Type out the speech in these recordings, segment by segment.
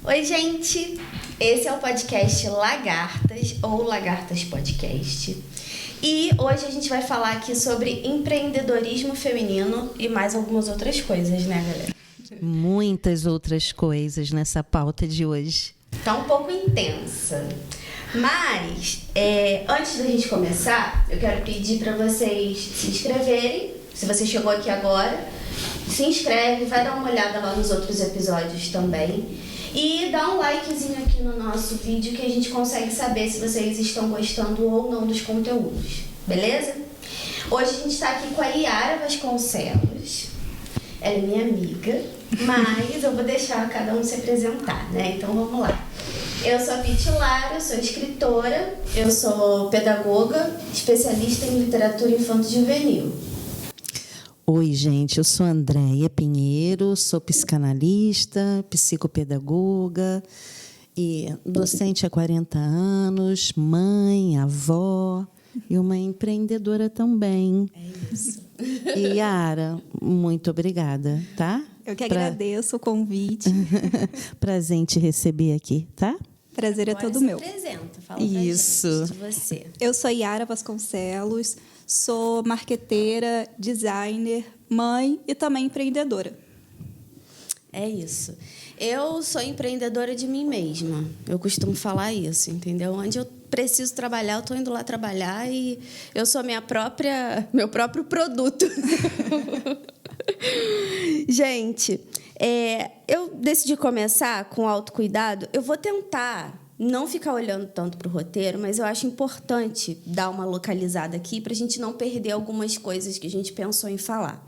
Oi, gente! Esse é o podcast Lagartas, ou Lagartas Podcast. E hoje a gente vai falar aqui sobre empreendedorismo feminino e mais algumas outras coisas, né, galera? Muitas outras coisas nessa pauta de hoje. Tá um pouco intensa. Mas, antes da gente começar, eu quero pedir para vocês se inscreverem. Se você chegou aqui agora, se inscreve, vai dar uma olhada lá nos outros episódios também. E dá um likezinho aqui no nosso vídeo que a gente consegue saber se vocês estão gostando ou não dos conteúdos. Beleza? Hoje a gente está aqui com a Yara Vasconcelos. Ela é minha amiga, mas eu vou deixar cada um se apresentar, né? Então vamos lá. Eu sou a Piti Lara, eu sou escritora, eu sou pedagoga, especialista em literatura infanto-juvenil. Oi, gente, eu sou Andréia Pinheiro, sou psicanalista, psicopedagoga e docente há 40 anos, mãe, avó e uma empreendedora também. É isso. E Yara, muito obrigada, tá? Eu que agradeço o convite. Prazer em te receber aqui, tá? Prazer é todo meu. Apresenta, fala Isso. pra gente de você. Eu sou Yara Vasconcelos, sou marqueteira, designer, mãe e também empreendedora. É isso. Eu sou empreendedora de mim mesma. Eu costumo falar isso, entendeu? Onde eu preciso trabalhar, eu estou indo lá trabalhar e eu sou meu próprio produto. Gente, eu decidi começar com autocuidado. Eu vou tentar não ficar olhando tanto para o roteiro, mas eu acho importante dar uma localizada aqui para a gente não perder algumas coisas que a gente pensou em falar.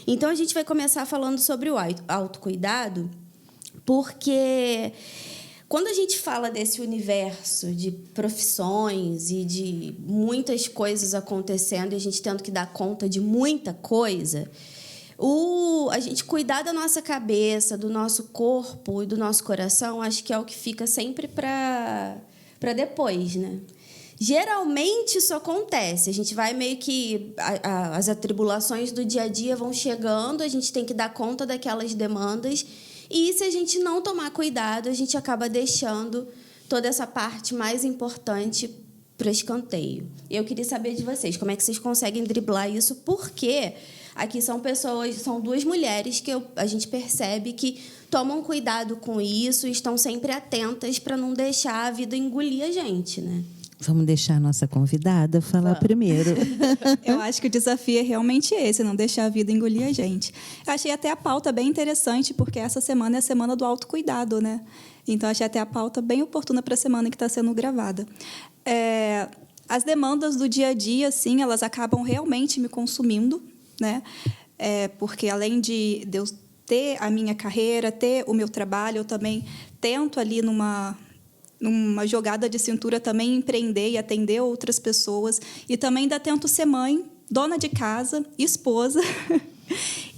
Então, a gente vai começar falando sobre o autocuidado, porque quando a gente fala desse universo de profissões e de muitas coisas acontecendo e a gente tendo que dar conta de muita coisa, a gente cuidar da nossa cabeça, do nosso corpo e do nosso coração, acho que é o que fica sempre para depois, né? Geralmente isso acontece, a gente vai meio que... as atribulações do dia a dia vão chegando, a gente tem que dar conta daquelas demandas e se a gente não tomar cuidado, a gente acaba deixando toda essa parte mais importante para escanteio. Eu queria saber de vocês, como é que vocês conseguem driblar isso, porque aqui são duas mulheres que a gente percebe que tomam cuidado com isso e estão sempre atentas para não deixar a vida engolir a gente, né? Vamos deixar a nossa convidada falar primeiro. Eu acho que o desafio é realmente esse, não deixar a vida engolir a gente. Eu achei até a pauta bem interessante, porque essa semana é a semana do autocuidado, né? Então, achei até a pauta bem oportuna para a semana que está sendo gravada. As demandas do dia a dia, sim, elas acabam realmente me consumindo, né? Porque, além de eu ter a minha carreira, ter o meu trabalho, eu também tento ali numa jogada de cintura também empreender e atender outras pessoas. E também ainda tento ser mãe, dona de casa, esposa.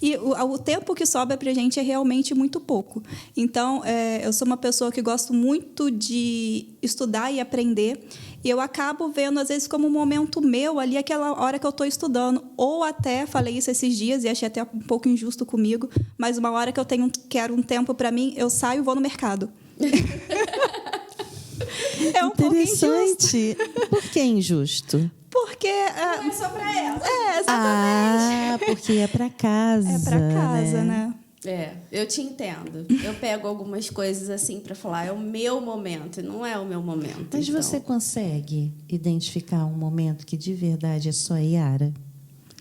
E o tempo que sobra para a gente é realmente muito pouco. Então, eu sou uma pessoa que gosto muito de estudar e aprender. E eu acabo vendo, às vezes, como um momento meu ali, aquela hora que eu estou estudando. Ou até, falei isso esses dias e achei até um pouco injusto comigo, mas uma hora que eu quero um tempo para mim, eu saio e vou no mercado. É um pouco injusto. Por que injusto? Porque... não é só para ela. Exatamente. Porque é para casa. É para casa, né? Eu te entendo. Eu pego algumas coisas assim para falar, é o meu momento, não é o meu momento. Mas então. você consegue identificar um momento que de verdade é só Yara?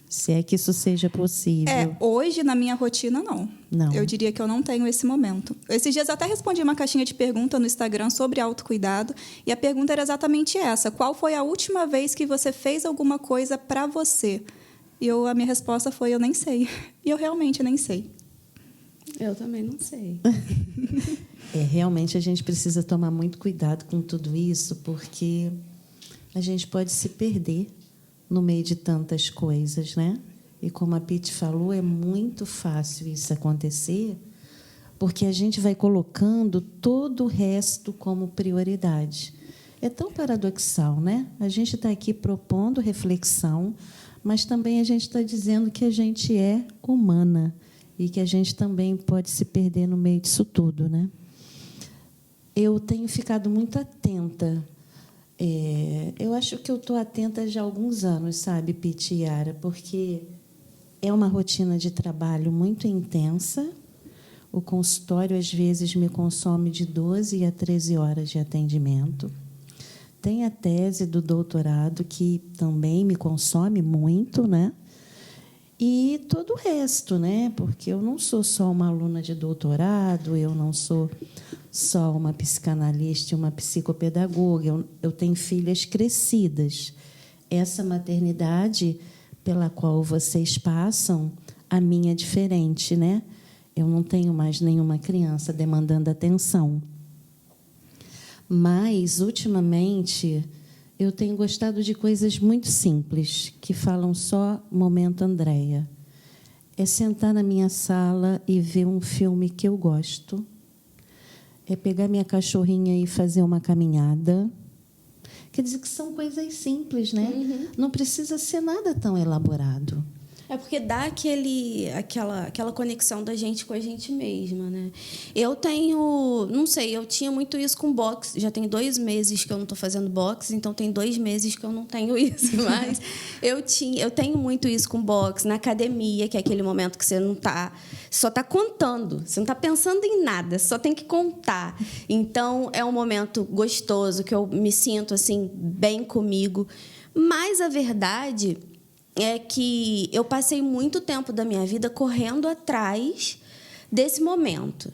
Se é que isso seja possível. Hoje, na minha rotina, não. Não. Eu diria que eu não tenho esse momento. Esses dias eu até respondi uma caixinha de pergunta no Instagram sobre autocuidado, e a pergunta era exatamente essa: qual foi a última vez que você fez alguma coisa para você? E a minha resposta foi: eu nem sei. E eu realmente nem sei. Eu também não sei. Realmente a gente precisa tomar muito cuidado com tudo isso, porque a gente pode se perder no meio de tantas coisas, né? E como a Piti falou, é muito fácil isso acontecer, porque a gente vai colocando todo o resto como prioridade. É tão paradoxal, né? A gente está aqui propondo reflexão, mas também a gente está dizendo que a gente é humana e que a gente também pode se perder no meio disso tudo, né? eu tenho ficado muito atenta. Eu acho que eu estou atenta já há alguns anos, sabe, Piti e Yara, porque é uma rotina de trabalho muito intensa. O consultório, às vezes, me consome de 12 a 13 horas de atendimento. Tem a tese do doutorado, que também me consome muito, né? E todo o resto, né? Porque eu não sou só uma aluna de doutorado, eu não sou só uma psicanalista e uma psicopedagoga, eu tenho filhas crescidas. Essa maternidade pela qual vocês passam, a minha é diferente, né? Eu não tenho mais nenhuma criança demandando atenção. Mas, ultimamente, eu tenho gostado de coisas muito simples, que falam só momento Andréia. É sentar na minha sala e ver um filme que eu gosto. É pegar minha cachorrinha e fazer uma caminhada. Quer dizer que são coisas simples, né? Uhum. Não precisa ser nada tão elaborado. É porque dá aquela conexão da gente com a gente mesma, né? Eu tenho... Não sei, eu tinha muito isso com boxe. Já tem 2 meses que eu não estou fazendo boxe, então tem 2 meses que eu não tenho isso. Mas eu tenho muito isso com boxe, na academia, que é aquele momento que você não está... Só está contando. Você não está pensando em nada, só tem que contar. Então, é um momento gostoso, que eu me sinto assim bem comigo. Mas a verdade é que eu passei muito tempo da minha vida correndo atrás desse momento.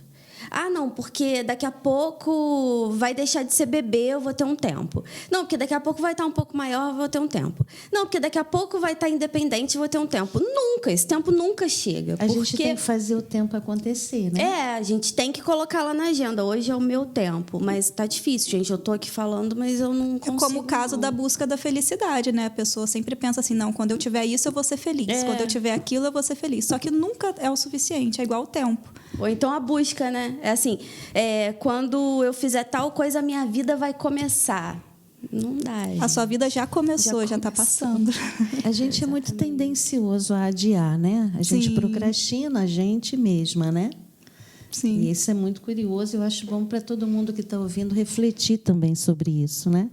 Ah, não, porque daqui a pouco vai deixar de ser bebê, eu vou ter um tempo. Não, porque daqui a pouco vai estar um pouco maior, eu vou ter um tempo. Não, porque daqui a pouco vai estar independente, eu vou ter um tempo. Nunca, esse tempo nunca chega. A gente tem que fazer o tempo acontecer, né? A gente tem que colocar lá na agenda. Hoje é o meu tempo, mas está difícil, gente. Eu estou aqui falando, mas eu não consigo. É como o caso da busca da felicidade, né? A pessoa sempre pensa assim, não, quando eu tiver isso, eu vou ser feliz. Quando eu tiver aquilo, eu vou ser feliz. Só que nunca é o suficiente, é igual o tempo. Ou então a busca, né? É assim, quando eu fizer tal coisa, a minha vida vai começar. Não dá, gente. A sua vida já começou, já está passando. A gente é muito tendencioso a adiar, né? A gente procrastina a gente mesma, né? Sim. E isso é muito curioso. Eu acho bom para todo mundo que está ouvindo refletir também sobre isso, né?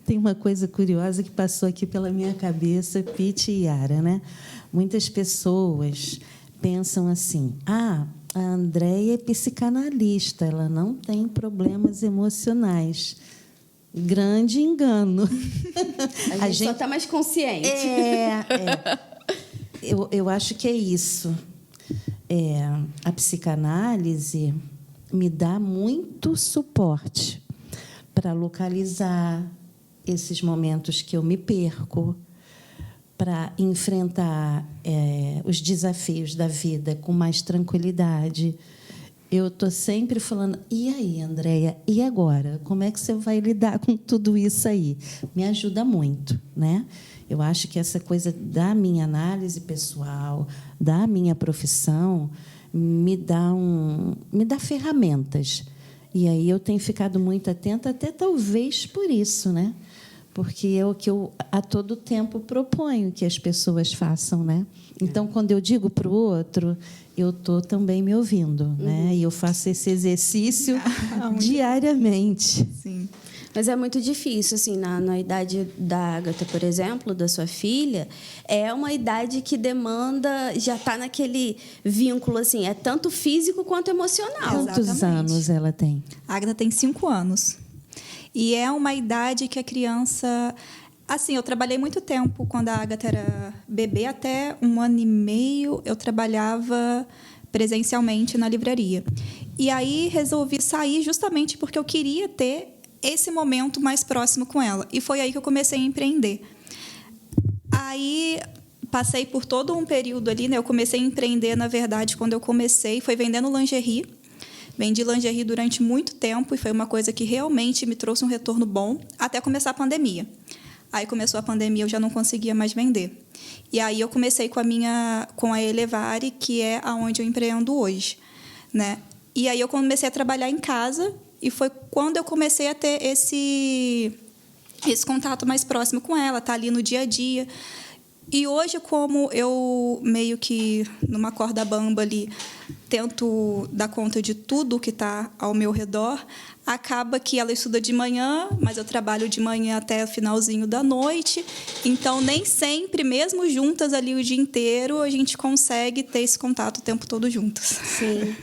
Tem uma coisa curiosa que passou aqui pela minha cabeça, Piti e Yara, né? Muitas pessoas pensam assim: a Andréia é psicanalista, ela não tem problemas emocionais. Grande engano. A gente só está mais consciente. Eu acho que é isso. A psicanálise me dá muito suporte para localizar esses momentos que eu me perco, para enfrentar os desafios da vida com mais tranquilidade. Eu estou sempre falando, e aí, Andréia, e agora? Como é que você vai lidar com tudo isso aí? Me ajuda muito, né? Eu acho que essa coisa da minha análise pessoal, da minha profissão, me dá ferramentas. E aí eu tenho ficado muito atenta, até talvez por isso, né? Porque é o que eu a todo tempo proponho que as pessoas façam, né? Então, quando eu digo para o outro, eu estou também me ouvindo, né? E eu faço esse exercício diariamente. Sim. Mas é muito difícil, assim, na idade da Ágata, por exemplo, da sua filha, é uma idade que demanda, já está naquele vínculo, assim, é tanto físico quanto emocional. Quantos anos ela tem? A Ágata tem 5 anos. E é uma idade que a criança... Assim, eu trabalhei muito tempo quando a Ágata era bebê, até 1 ano e meio eu trabalhava presencialmente na livraria. E aí resolvi sair justamente porque eu queria ter esse momento mais próximo com ela. E foi aí que eu comecei a empreender. Aí passei por todo um período ali, né? Eu comecei a empreender, na verdade, quando eu comecei, foi vendendo lingerie. Vendi lingerie durante muito tempo e foi uma coisa que realmente me trouxe um retorno bom, até começar a pandemia. Aí começou a pandemia, eu já não conseguia mais vender. E aí eu comecei com a Elevare, que é aonde eu empreendo hoje, né? E aí eu comecei a trabalhar em casa e foi quando eu comecei a ter esse contato mais próximo com ela, tá ali no dia a dia. E hoje, como eu meio que numa corda bamba ali tento dar conta de tudo que está ao meu redor, acaba que ela estuda de manhã, mas eu trabalho de manhã até o finalzinho da noite. Então, nem sempre, mesmo juntas ali o dia inteiro, a gente consegue ter esse contato o tempo todo juntas. Sim.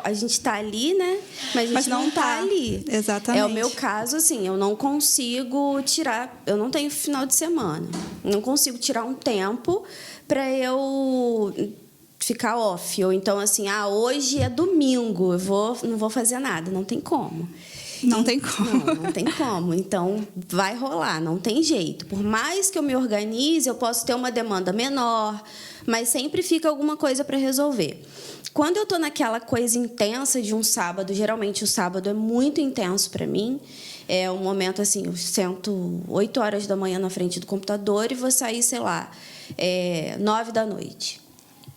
A gente está ali, né? Mas a gente não está ali. Exatamente. É o meu caso, assim, eu não consigo tirar... Eu não tenho final de semana. Não consigo tirar um tempo para eu ficar off. Ou então, assim, hoje é domingo, não vou fazer nada. Não tem como. Não tem como. Não tem como. Então, vai rolar, não tem jeito. Por mais que eu me organize, eu posso ter uma demanda menor, mas sempre fica alguma coisa para resolver. Quando eu estou naquela coisa intensa de um sábado, geralmente o sábado é muito intenso para mim, é um momento assim, eu sento 8 horas da manhã na frente do computador e vou sair, sei lá, 9 da noite.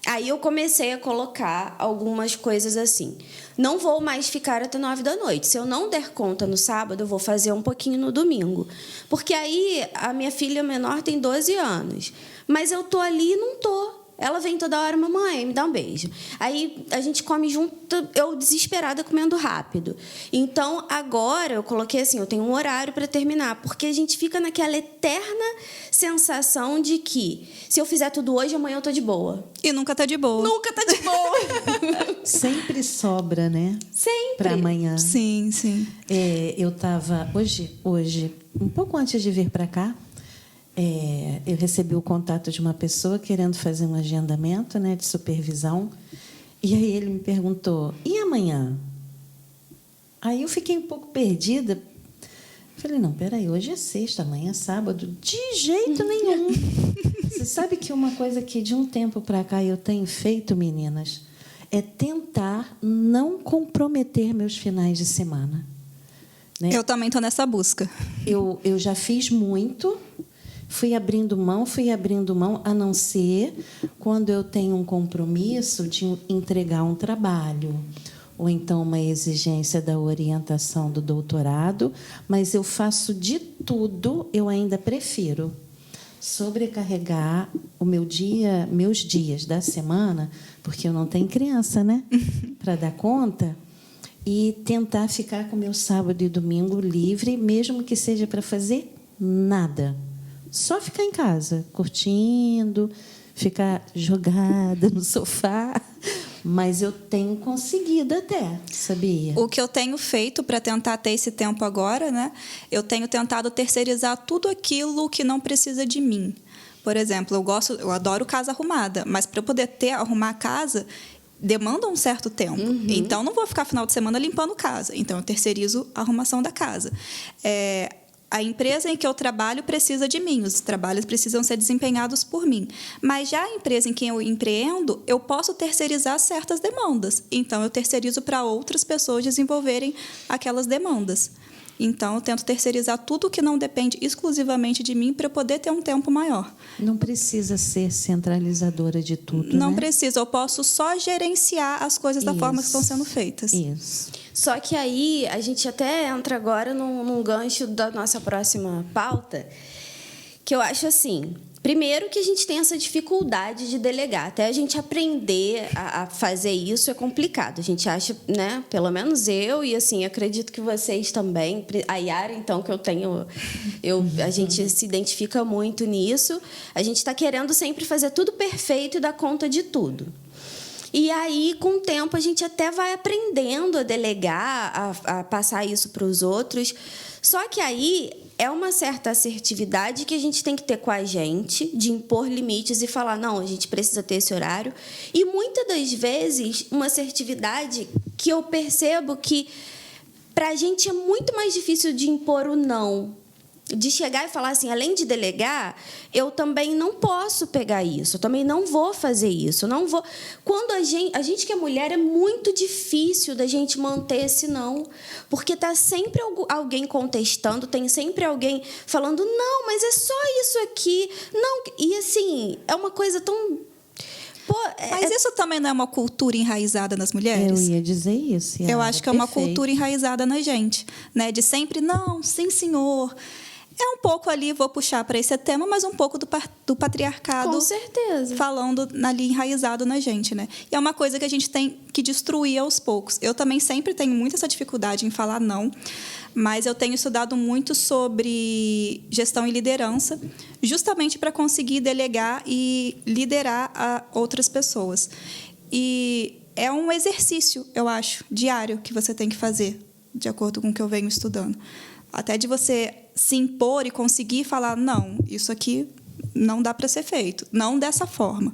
Aí eu comecei a colocar algumas coisas assim. Não vou mais ficar até 9 da noite. Se eu não der conta no sábado, eu vou fazer um pouquinho no domingo. Porque aí a minha filha menor tem 12 anos. Mas eu tô ali e não tô. Ela vem toda hora, mamãe, me dá um beijo. Aí a gente come junto, eu desesperada comendo rápido. Então, agora eu coloquei assim, eu tenho um horário para terminar, porque a gente fica naquela eterna sensação de que se eu fizer tudo hoje, amanhã eu tô de boa. E nunca tá de boa. Nunca tá de boa. Sempre sobra, né? Sempre. Para amanhã. Sim, sim. Eu estava hoje, um pouco antes de vir para cá, eu recebi o contato de uma pessoa querendo fazer um agendamento, né, de supervisão. E aí ele me perguntou, e amanhã? Aí eu fiquei um pouco perdida. Falei, não, peraí, hoje é sexta, amanhã é sábado. De jeito nenhum. Você sabe que uma coisa que de um tempo para cá eu tenho feito, meninas, é tentar não comprometer meus finais de semana. Né? Eu também estou nessa busca. Eu já fiz muito... Fui abrindo mão, a não ser quando eu tenho um compromisso de entregar um trabalho, ou então uma exigência da orientação do doutorado, mas eu faço de tudo, eu ainda prefiro sobrecarregar meus dias da semana, porque eu não tenho criança, né, para dar conta, e tentar ficar com meu sábado e domingo livre, mesmo que seja para fazer nada. Só ficar em casa, curtindo, ficar jogada no sofá. Mas eu tenho conseguido até, sabia? O que eu tenho feito para tentar ter esse tempo agora, né? Eu tenho tentado terceirizar tudo aquilo que não precisa de mim. Por exemplo, eu adoro casa arrumada, mas para eu poder arrumar a casa, demanda um certo tempo. Uhum. Então, não vou ficar final de semana limpando casa. Então, eu terceirizo a arrumação da casa. A empresa em que eu trabalho precisa de mim, os trabalhos precisam ser desempenhados por mim. Mas já a empresa em que eu empreendo, eu posso terceirizar certas demandas. Então, eu terceirizo para outras pessoas desenvolverem aquelas demandas. Então, eu tento terceirizar tudo que não depende exclusivamente de mim para eu poder ter um tempo maior. Não precisa ser centralizadora de tudo, Não né? precisa, eu posso só gerenciar as coisas da forma que estão sendo feitas. Isso. Só que aí a gente até entra agora num gancho da nossa próxima pauta, que eu acho assim... Primeiro que a gente tem essa dificuldade de delegar. Até a gente aprender a fazer isso é complicado. A gente acha, né? Pelo menos eu, e assim, acredito que vocês também. A Yara, então, que eu tenho... a gente se identifica muito nisso. A gente está querendo sempre fazer tudo perfeito e dar conta de tudo. E aí, com o tempo, a gente até vai aprendendo a delegar, a passar isso para os outros. Só que aí é uma certa assertividade que a gente tem que ter com a gente, de impor limites e falar, não, a gente precisa ter esse horário. E, muitas das vezes, uma assertividade que eu percebo que, para a gente, é muito mais difícil de impor o não. De chegar e falar assim, além de delegar, eu também não posso pegar isso, eu também não vou fazer isso, eu não vou... Quando a gente que é mulher, é muito difícil da gente manter esse não, porque tá sempre alguém contestando, tem sempre alguém falando, não, mas é só isso aqui, não... E assim, é uma coisa tão... Mas isso também não é uma cultura enraizada nas mulheres? Eu ia dizer isso. Eu acho que é uma cultura enraizada na gente, né? De sempre, não, sim, senhor... É um pouco ali, vou puxar para esse tema, mas um pouco do patriarcado. Com certeza. Falando ali enraizado na gente, né? E é uma coisa que a gente tem que destruir aos poucos. Eu também sempre tenho muita essa dificuldade em falar não, mas eu tenho estudado muito sobre gestão e liderança, justamente para conseguir delegar e liderar a outras pessoas. E é um exercício, eu acho, diário que você tem que fazer, de acordo com o que eu venho estudando. Até de você se impor e conseguir falar, não, isso aqui não dá para ser feito, não dessa forma.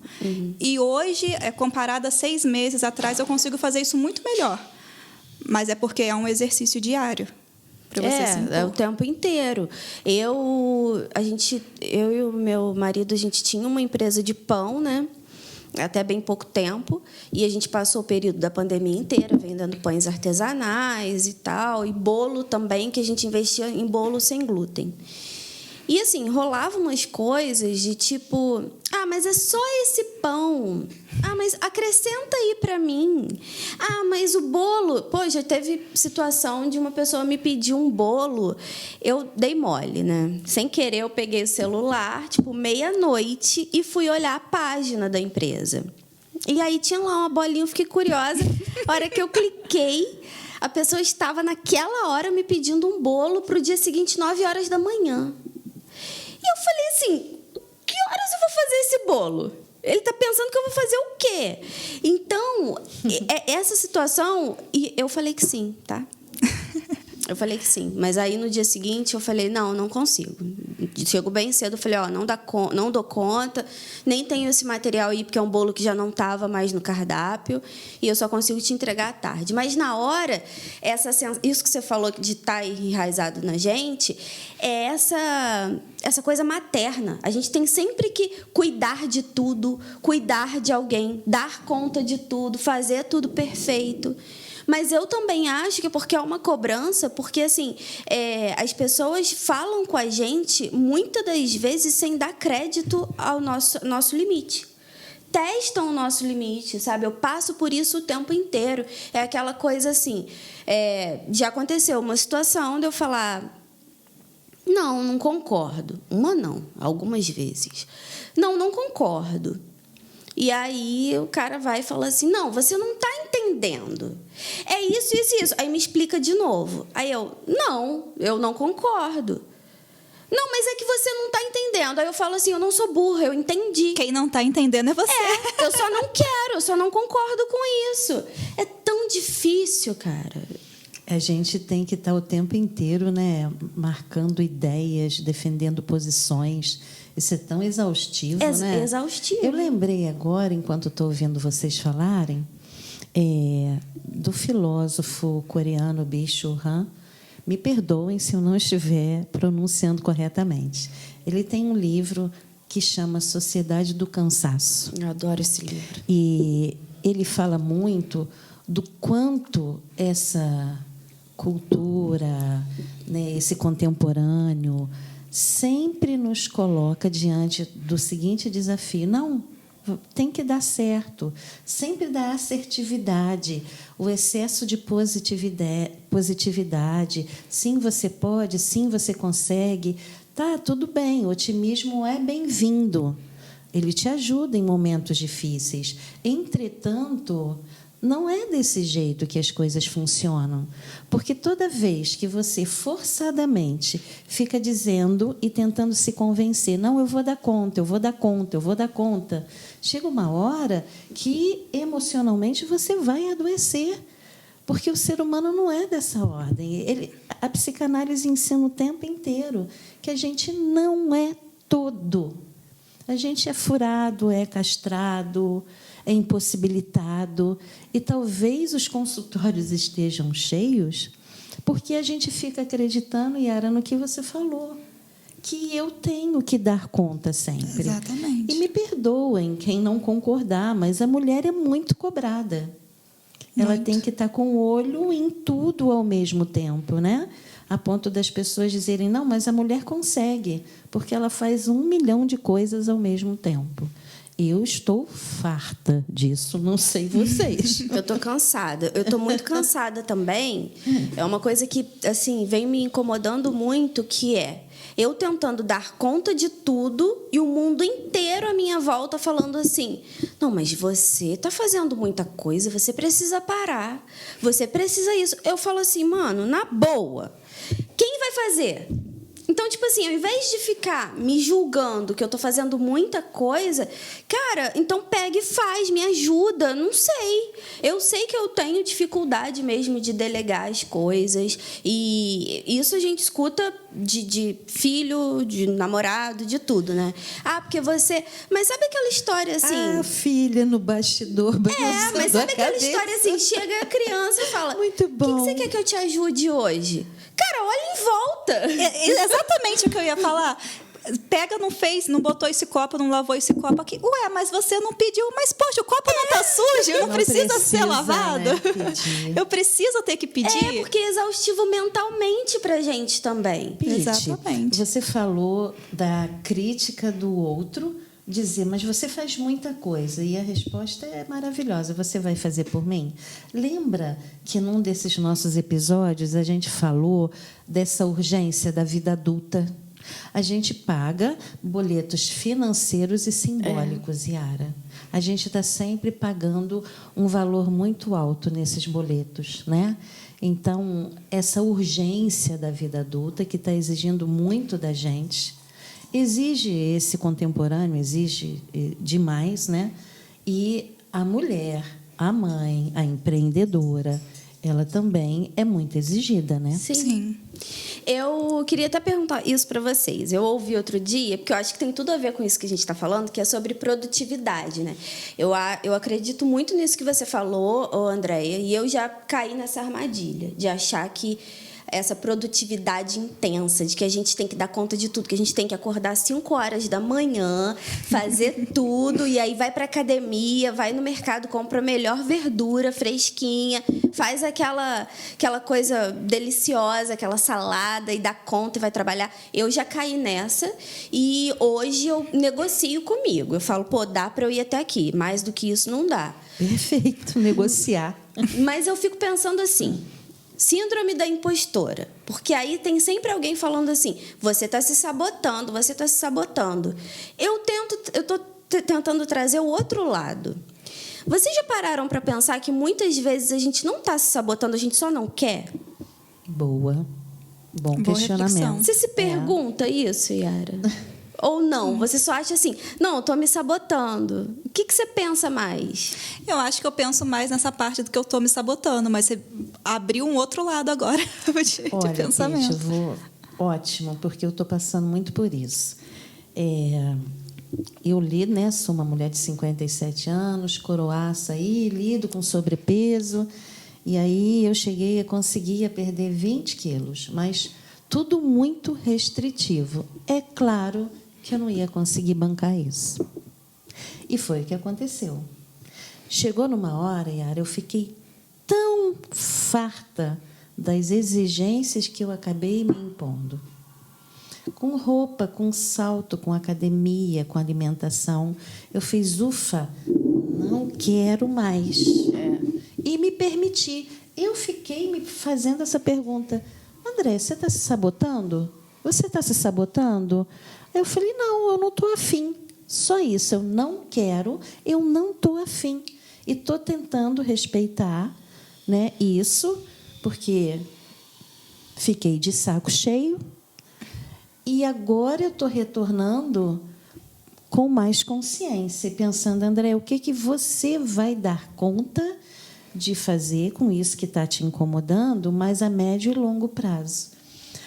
E hoje, comparado a 6 meses atrás, eu consigo fazer isso muito melhor. Mas é porque é um exercício diário para você se impor. É o tempo inteiro. Eu e o meu marido, a gente tinha uma empresa de pão, né? Até bem pouco tempo, e a gente passou o período da pandemia inteira vendendo pães artesanais e tal, e bolo também, que a gente investia em bolo sem glúten. E, assim, rolavam umas coisas de tipo... Ah, mas é só esse pão. Ah, mas acrescenta aí para mim. Ah, mas o bolo... Pô, já teve situação de uma pessoa me pedir um bolo. Eu dei mole, né? Sem querer, eu peguei o celular, tipo, meia-noite, e fui olhar a página da empresa. E aí tinha lá uma bolinha, eu fiquei curiosa. A hora que eu cliquei, a pessoa estava naquela hora me pedindo um bolo para o dia seguinte, 9 horas da manhã. E eu falei assim, que horas eu vou fazer esse bolo? Ele está pensando que eu vou fazer o quê? Então, essa situação... E eu falei que sim, tá? Eu falei que sim. Mas aí, no dia seguinte, eu falei, não consigo. Chego bem cedo, eu falei, não dou conta, nem tenho esse material aí, porque é um bolo que já não estava mais no cardápio, e eu só consigo te entregar à tarde. Mas, na hora, isso que você falou de estar enraizado na gente, é essa coisa materna. A gente tem sempre que cuidar de tudo, cuidar de alguém, dar conta de tudo, fazer tudo perfeito. Mas eu também acho que porque é uma cobrança, porque assim, as pessoas falam com a gente, muitas das vezes, sem dar crédito ao nosso limite. Testam o nosso limite, sabe? Eu passo por isso o tempo inteiro. É aquela coisa assim, já aconteceu uma situação de eu falar, não concordo. Algumas vezes. Não concordo. E aí o cara vai e fala assim, não, você não está entendendo. É isso. Aí me explica de novo. Aí eu não concordo. Não, mas é que você não está entendendo. Aí eu falo assim, eu não sou burra, eu entendi. Quem não está entendendo é você. Eu só não quero, eu só não concordo com isso. É tão difícil, cara. A gente tem que estar o tempo inteiro, né, marcando ideias, defendendo posições. Isso é tão exaustivo, né? É exaustivo. Eu lembrei agora, enquanto estou ouvindo vocês falarem, do filósofo coreano Byung-Chul Han. Me perdoem se eu não estiver pronunciando corretamente. Ele tem um livro que chama Sociedade do Cansaço. Eu adoro esse livro. E ele fala muito do quanto essa cultura, né, esse contemporâneo, sempre nos coloca diante do seguinte desafio. Não, tem que dar certo. Sempre dá assertividade, o excesso de positividade. Sim, você pode, sim, você consegue. Tá, tudo bem, o otimismo é bem-vindo. Ele te ajuda em momentos difíceis. Entretanto, não é desse jeito que as coisas funcionam. Porque toda vez que você forçadamente fica dizendo e tentando se convencer, não, eu vou dar conta, chega uma hora que emocionalmente você vai adoecer. Porque o ser humano não é dessa ordem. A psicanálise ensina o tempo inteiro que a gente não é todo. A gente é furado, é castrado, é impossibilitado. E talvez os consultórios estejam cheios porque a gente fica acreditando, Yara, no que você falou, que eu tenho que dar conta sempre. Exatamente. E me perdoem quem não concordar, mas a mulher é muito cobrada. Ela tem que estar com o olho em tudo ao mesmo tempo, né? A ponto das pessoas dizerem, não, mas a mulher consegue, porque ela faz 1 milhão de coisas ao mesmo tempo. Eu estou farta disso, não sei vocês. Eu tô cansada. Eu tô muito cansada também. É uma coisa que, assim, vem me incomodando muito, que é eu tentando dar conta de tudo e o mundo inteiro à minha volta falando assim: não, mas você tá fazendo muita coisa, você precisa parar. Você precisa isso. Eu falo assim, mano, na boa, quem vai fazer? Então, tipo assim, ao invés de ficar me julgando que eu tô fazendo muita coisa, cara, então pega e faz, me ajuda, não sei. Eu sei que eu tenho dificuldade mesmo de delegar as coisas, e isso a gente escuta de filho, de namorado, de tudo, né? Ah, porque você... Mas sabe aquela história assim... Ah, filha no bastidor, balançando mas sabe a aquela cabeça. história assim, chega a criança e fala... Muito bom. O que você quer que eu te ajude hoje? Cara, olha em volta. É exatamente o que eu ia falar. Pega, não fez, não botou esse copo, não lavou esse copo aqui. Ué, mas você não pediu. Mas, poxa, o copo não tá sujo, não precisa ser lavado. Né, pedir. Eu preciso ter que pedir. É, porque é exaustivo mentalmente pra gente também. Pete, Exatamente. você falou da crítica do outro, dizer, mas você faz muita coisa. E a resposta é maravilhosa. Você vai fazer por mim? Lembra que num desses nossos episódios a gente falou dessa urgência da vida adulta? A gente paga boletos financeiros e simbólicos, Yara. A gente está sempre pagando um valor muito alto nesses boletos, né? Então, essa urgência da vida adulta, que está exigindo muito da gente, exige esse contemporâneo, exige demais, né? E a mulher, a mãe, a empreendedora, ela também é muito exigida, né? Sim. Eu queria até perguntar isso para vocês. Eu ouvi outro dia, porque eu acho que tem tudo a ver com isso que a gente está falando, que é sobre produtividade, né? Eu acredito muito nisso que você falou, Andréia, e eu já caí nessa armadilha de achar que essa produtividade intensa, de que a gente tem que dar conta de tudo, que a gente tem que acordar às 5 horas da manhã, fazer tudo, e aí vai para a academia, vai no mercado, compra a melhor verdura fresquinha, faz aquela coisa deliciosa, aquela salada, e dá conta e vai trabalhar. Eu já caí nessa, e hoje eu negocio comigo. Eu falo, pô, dá para eu ir até aqui, mais do que isso não dá. Perfeito, negociar. Mas eu fico pensando assim... Síndrome da impostora. Porque aí tem sempre alguém falando assim, você está se sabotando, você está se sabotando. Eu estou tentando trazer o outro lado. Vocês já pararam para pensar que muitas vezes a gente não está se sabotando, a gente só não quer? Boa. Bom Boa questionamento. reflexão. Você se pergunta isso, Yara? Ou não? Você só acha assim, não, eu estou me sabotando. O que você pensa mais? Eu acho que eu penso mais nessa parte do que eu estou me sabotando, mas você abriu um outro lado agora de Olha, pensamento. Pete, ótimo, porque eu estou passando muito por isso. Eu li, né, sou uma mulher de 57 anos, coroaça aí, lido com sobrepeso, e aí eu cheguei a conseguir perder 20 quilos, mas tudo muito restritivo. É claro que eu não ia conseguir bancar isso. E foi o que aconteceu. Chegou numa hora, Yara, eu fiquei tão farta das exigências que eu acabei me impondo. Com roupa, com salto, com academia, com alimentação. Eu fiz, ufa, não quero mais. E me permiti. Eu fiquei me fazendo essa pergunta. André, você está se sabotando? Você está se sabotando? Eu falei, não, eu não estou afim. Só isso, eu não quero, eu não estou afim. E estou tentando respeitar, né, isso, porque fiquei de saco cheio. E agora eu estou retornando com mais consciência, pensando, André, o que você vai dar conta de fazer com isso que está te incomodando, mas a médio e longo prazo.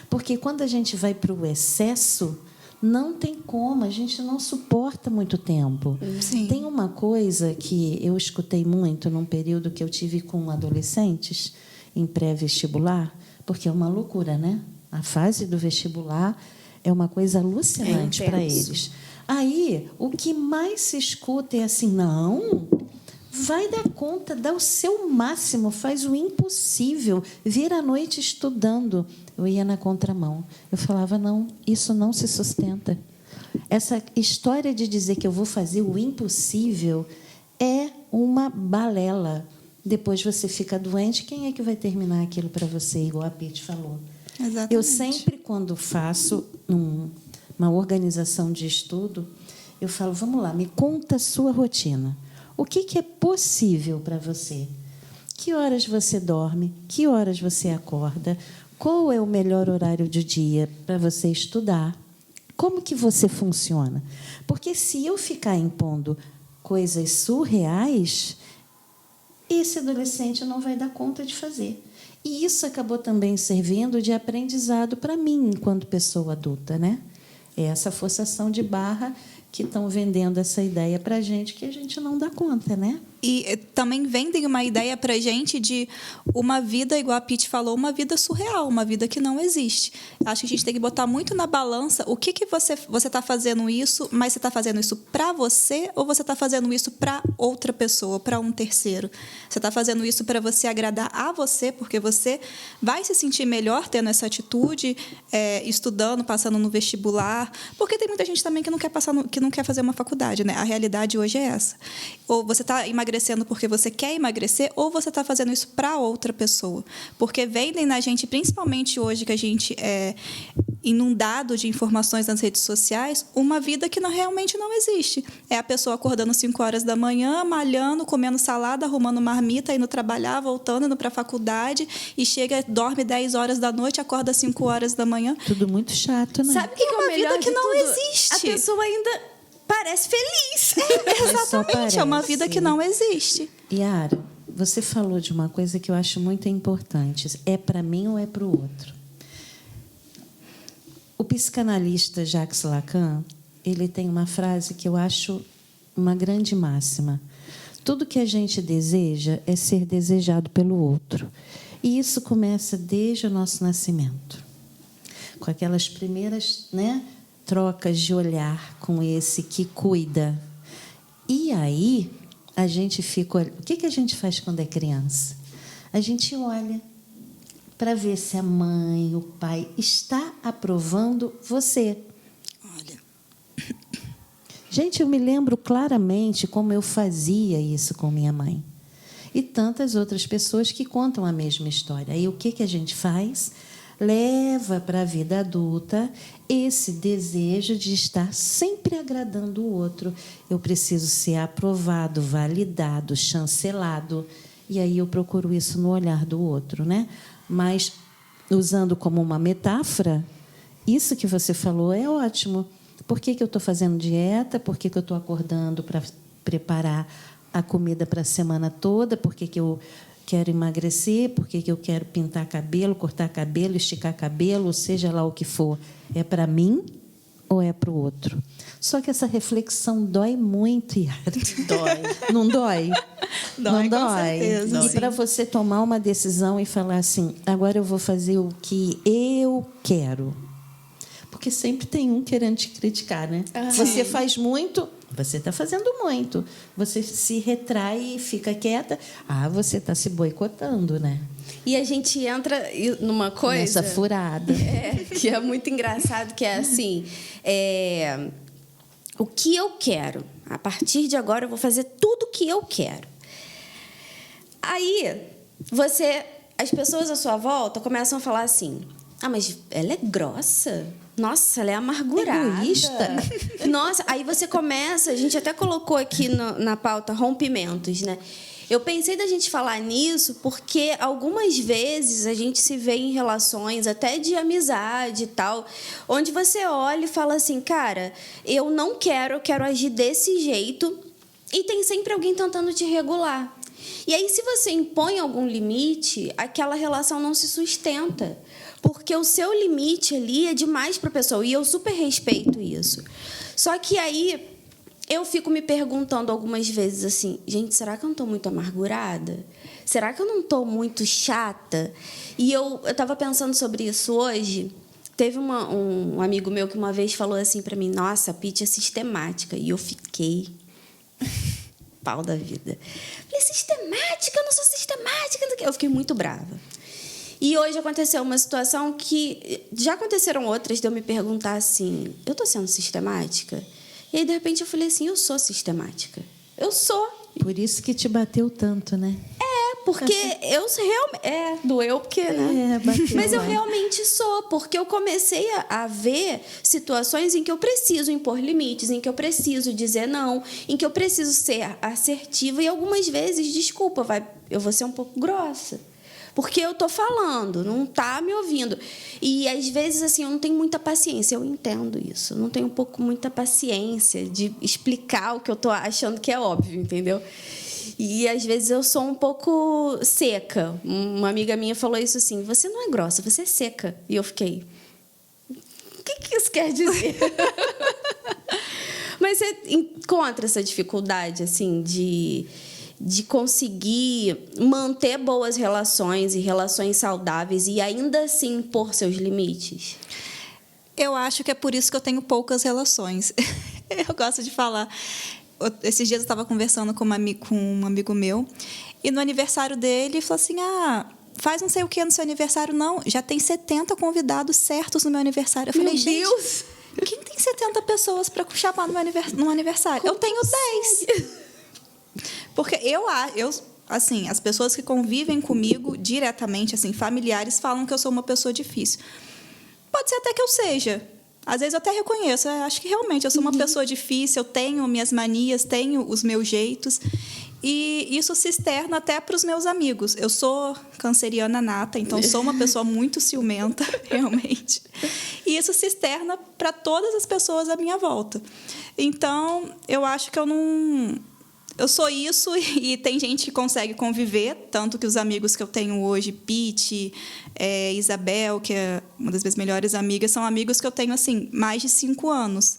Porque quando a gente vai para o excesso, não tem como, a gente não suporta muito tempo. Sim. Tem uma coisa que eu escutei muito num período que eu tive com adolescentes, em pré-vestibular, porque é uma loucura, né? A fase do vestibular é uma coisa alucinante para eles. Aí, o que mais se escuta é assim, não, vai dar conta, dá o seu máximo, faz o impossível, vira a noite estudando. Eu ia na contramão. Eu falava, não, isso não se sustenta. essa história de dizer que eu vou fazer o impossível é uma balela. Depois você fica doente, quem é que vai terminar aquilo para você, igual a Pete falou? Exatamente. Eu sempre, quando faço uma organização de estudo, eu falo, vamos lá, me conta a sua rotina. O que é possível para você? Que horas você dorme? Que horas você acorda? Qual é o melhor horário do dia para você estudar? Como que você funciona? Porque se eu ficar impondo coisas surreais, esse adolescente não vai dar conta de fazer. E isso acabou também servindo de aprendizado para mim, enquanto pessoa adulta, né? É essa forçação de barra que estão vendendo essa ideia para a gente que a gente não dá conta, né? E também vendem uma ideia para a gente de uma vida, igual a Pete falou, uma vida surreal, uma vida que não existe. Acho que a gente tem que botar muito na balança o que você está fazendo isso, mas você está fazendo isso para você ou você está fazendo isso para outra pessoa, para um terceiro. Você está fazendo isso para você agradar a você, porque você vai se sentir melhor tendo essa atitude, estudando, passando no vestibular, porque tem muita gente também que não quer fazer uma faculdade, né? A realidade hoje é essa. Ou você está emagrecendo porque você quer emagrecer, ou você está fazendo isso para outra pessoa. Porque vendem na gente, principalmente hoje que a gente é inundado de informações nas redes sociais, uma vida que realmente não existe. É a pessoa acordando 5 horas da manhã, malhando, comendo salada, arrumando marmita, indo trabalhar, voltando, indo para a faculdade, e chega, dorme 10 horas da noite, acorda 5 horas da manhã. Tudo muito chato, né? Sabe o que é uma o melhor vida que de não tudo? existe. A pessoa ainda parece feliz. Exatamente, é uma vida que não existe. Yara, você falou de uma coisa que eu acho muito importante. É para mim ou é para o outro? O psicanalista Jacques Lacan, ele tem uma frase que eu acho uma grande máxima. Tudo que a gente deseja é ser desejado pelo outro. E isso começa desde o nosso nascimento. Com aquelas primeiras, trocas de olhar com esse que cuida. E aí, a gente fica... O que a gente faz quando é criança? A gente olha para ver se a mãe, o pai está aprovando você. Olha. Gente, eu me lembro claramente como eu fazia isso com minha mãe. E tantas outras pessoas que contam a mesma história. E o que a gente faz? Leva para a vida adulta esse desejo de estar sempre agradando o outro. Eu preciso ser aprovado, validado, chancelado. E aí eu procuro isso no olhar do outro, né? Mas, usando como uma metáfora, isso que você falou é ótimo. Por que eu estou fazendo dieta? Por que eu estou acordando para preparar a comida para a semana toda? Por que eu quero emagrecer? Por que eu quero pintar cabelo, cortar cabelo, esticar cabelo, seja lá o que for? É para mim ou é para o outro? Só que essa reflexão dói muito, Yara. Dói. Não dói? Dói, não dói. com certeza. E para você tomar uma decisão e falar assim, agora eu vou fazer o que eu quero. Porque sempre tem um querendo te criticar, né? Você faz muito, você está fazendo muito. Você se retrai e fica quieta. Você está se boicotando, né? E a gente entra numa coisa... Nessa furada. Que é muito engraçado, que é assim... o que eu quero. A partir de agora, eu vou fazer tudo o que eu quero. Aí, as pessoas à sua volta começam a falar assim... mas ela é grossa. Nossa, ela é amargurada. Egoísta. Nossa, aí você começa... A gente até colocou aqui na pauta rompimentos, né? Eu pensei da gente falar nisso porque algumas vezes a gente se vê em relações até de amizade e tal, onde você olha e fala assim, cara, eu não quero, eu quero agir desse jeito, e tem sempre alguém tentando te regular. E aí, se você impõe algum limite, aquela relação não se sustenta, porque o seu limite ali é demais para a pessoa, e eu super respeito isso. Só que aí... eu fico me perguntando algumas vezes assim, gente, será que eu não estou muito amargurada? Será que eu não estou muito chata? E eu estava pensando sobre isso hoje. Teve um amigo meu que uma vez falou assim para mim, nossa, a Pete é sistemática. E eu fiquei pau da vida. Falei, sistemática? Eu não sou sistemática. Eu fiquei muito brava. E hoje aconteceu uma situação que... Já aconteceram outras de eu me perguntar assim, eu estou sendo sistemática? E aí, de repente, eu falei assim, eu sou sistemática. Eu sou. Por isso que te bateu tanto, né? Porque eu realmente... doeu porque, né? Bateu, mas eu realmente sou, porque eu comecei a ver situações em que eu preciso impor limites, em que eu preciso dizer não, em que eu preciso ser assertiva e algumas vezes, desculpa, eu vou ser um pouco grossa. Porque eu estou falando, não está me ouvindo. E, às vezes, assim, eu não tenho muita paciência. Eu entendo isso. Eu não tenho muita paciência de explicar o que eu estou achando que é óbvio, entendeu? E, às vezes, eu sou um pouco seca. Uma amiga minha falou isso assim, você não é grossa, você é seca. E eu fiquei, o que isso quer dizer? Mas você encontra essa dificuldade, assim, de conseguir manter boas relações e relações saudáveis e ainda assim impor seus limites? Eu acho que é por isso que eu tenho poucas relações. Eu gosto de falar. Esses dias eu estava conversando com um amigo meu e no aniversário dele ele falou assim, faz não sei o que no seu aniversário. Não, já tem 70 convidados certos no meu aniversário. Eu falei, meu Deus! Quem tem 70 pessoas para chamar no aniversário? Eu tenho 10. Porque assim, as pessoas que convivem comigo diretamente, assim, familiares, falam que eu sou uma pessoa difícil. Pode ser até que eu seja. Às vezes eu até reconheço. Eu acho que realmente eu sou uma pessoa difícil, eu tenho minhas manias, tenho os meus jeitos. E isso se externa até para os meus amigos. Eu sou canceriana nata, então sou uma pessoa muito ciumenta, realmente. E isso se externa para todas as pessoas à minha volta. Então, eu acho que eu sou isso e tem gente que consegue conviver, tanto que os amigos que eu tenho hoje, Pete, Isabel, que é uma das minhas melhores amigas, são amigos que eu tenho assim mais de 5 anos.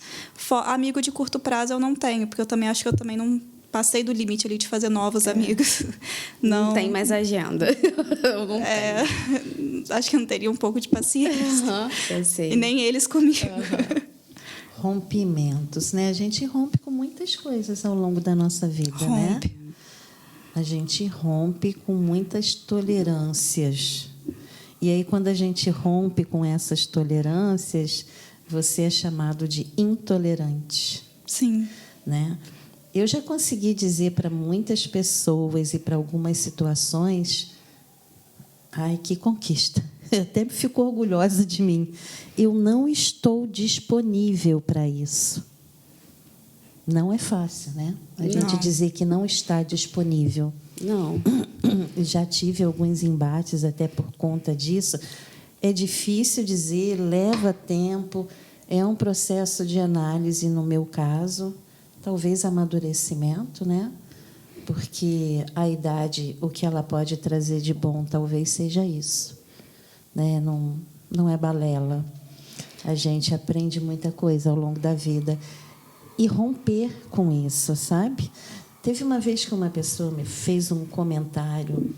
Amigo de curto prazo eu não tenho, porque eu também acho que eu também não passei do limite ali de fazer novos amigos. Não tem mais agenda. Eu não tenho. Acho que eu não teria um pouco de paciência. Eu sei. E nem eles comigo. Rompimentos, né? A gente rompe com muitas coisas ao longo da nossa vida, né? A gente rompe com muitas tolerâncias. E aí, quando a gente rompe com essas tolerâncias, você é chamado de intolerante. Sim. Né? Eu já consegui dizer para muitas pessoas e para algumas situações, ai, que conquista. Eu até fico orgulhosa de mim. Eu não estou disponível para isso. Não é fácil, né? A gente dizer que não está disponível. Não. Já tive alguns embates até por conta disso. É difícil dizer, leva tempo, é um processo de análise, no meu caso, talvez amadurecimento, né? Porque a idade, o que ela pode trazer de bom, talvez seja isso. Né? Não é balela. A gente aprende muita coisa ao longo da vida. E romper com isso, sabe? Teve uma vez que uma pessoa me fez um comentário.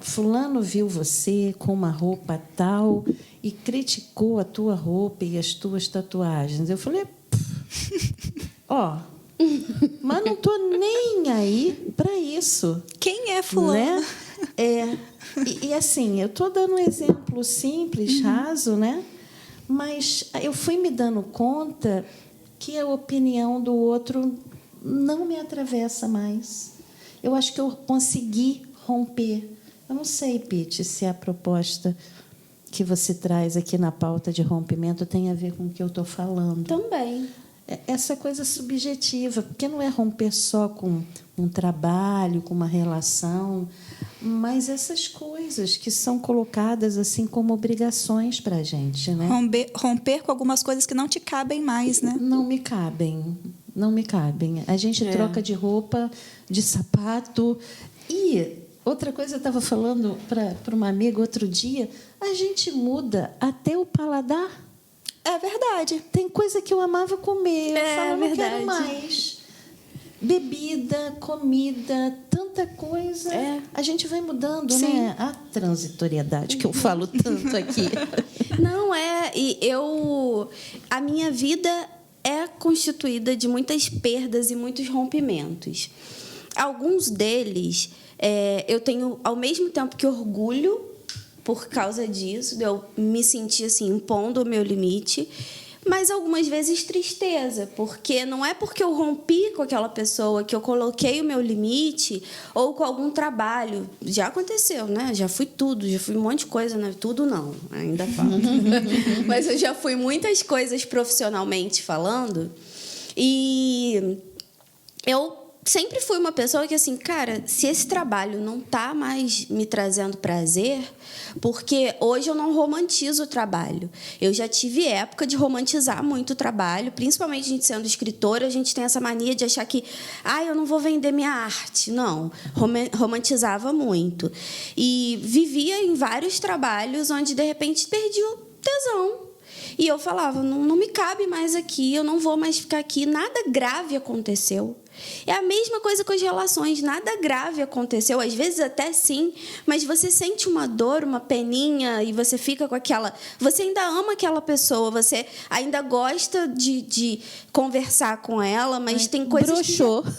Fulano viu você com uma roupa tal e criticou a tua roupa e as tuas tatuagens. Eu falei, mas não estou nem aí para isso. Quem é fulano? Né? E assim, eu estou dando um exemplo simples, raso, né? Mas eu fui me dando conta que a opinião do outro não me atravessa mais. Eu acho que eu consegui romper. Eu não sei, Pete, se a proposta que você traz aqui na pauta de rompimento tem a ver com o que eu estou falando. Também. Essa coisa subjetiva, porque não é romper só com um trabalho, com uma relação, mas essas coisas que são colocadas assim como obrigações para a gente, né? Romper com algumas coisas que não te cabem mais, né? Não me cabem, não me cabem. A gente troca de roupa, de sapato. E outra coisa, eu estava falando para uma amiga outro dia, a gente muda até o paladar. É verdade. Tem coisa que eu amava comer, eu falo, não verdade. quero mais. Bebida, comida, tanta coisa. A gente vai mudando, Sim. né? A transitoriedade que eu falo tanto aqui. Não é. E a minha vida é constituída de muitas perdas e muitos rompimentos. Alguns deles eu tenho, ao mesmo tempo que orgulho, por causa disso, de eu me sentir assim, impondo o meu limite. Mas algumas vezes tristeza, porque não é porque eu rompi com aquela pessoa que eu coloquei o meu limite ou com algum trabalho. Já aconteceu, né? Já fui tudo, já fui um monte de coisa, né? Tudo não, ainda falta. Mas eu já fui muitas coisas profissionalmente falando. E eu sempre fui uma pessoa que, assim, cara, se esse trabalho não tá mais me trazendo prazer, porque hoje eu não romantizo o trabalho. Eu já tive época de romantizar muito o trabalho, principalmente a gente sendo escritora, a gente tem essa mania de achar que, eu não vou vender minha arte. Não, romantizava muito. E vivia em vários trabalhos onde, de repente, perdi o tesão. E eu falava, não me cabe mais aqui, eu não vou mais ficar aqui, nada grave aconteceu. É a mesma coisa com as relações, nada grave aconteceu, às vezes até sim, mas você sente uma dor, uma peninha e você fica com aquela... Você ainda ama aquela pessoa, você ainda gosta de conversar com ela, mas tem coisas broxou. que...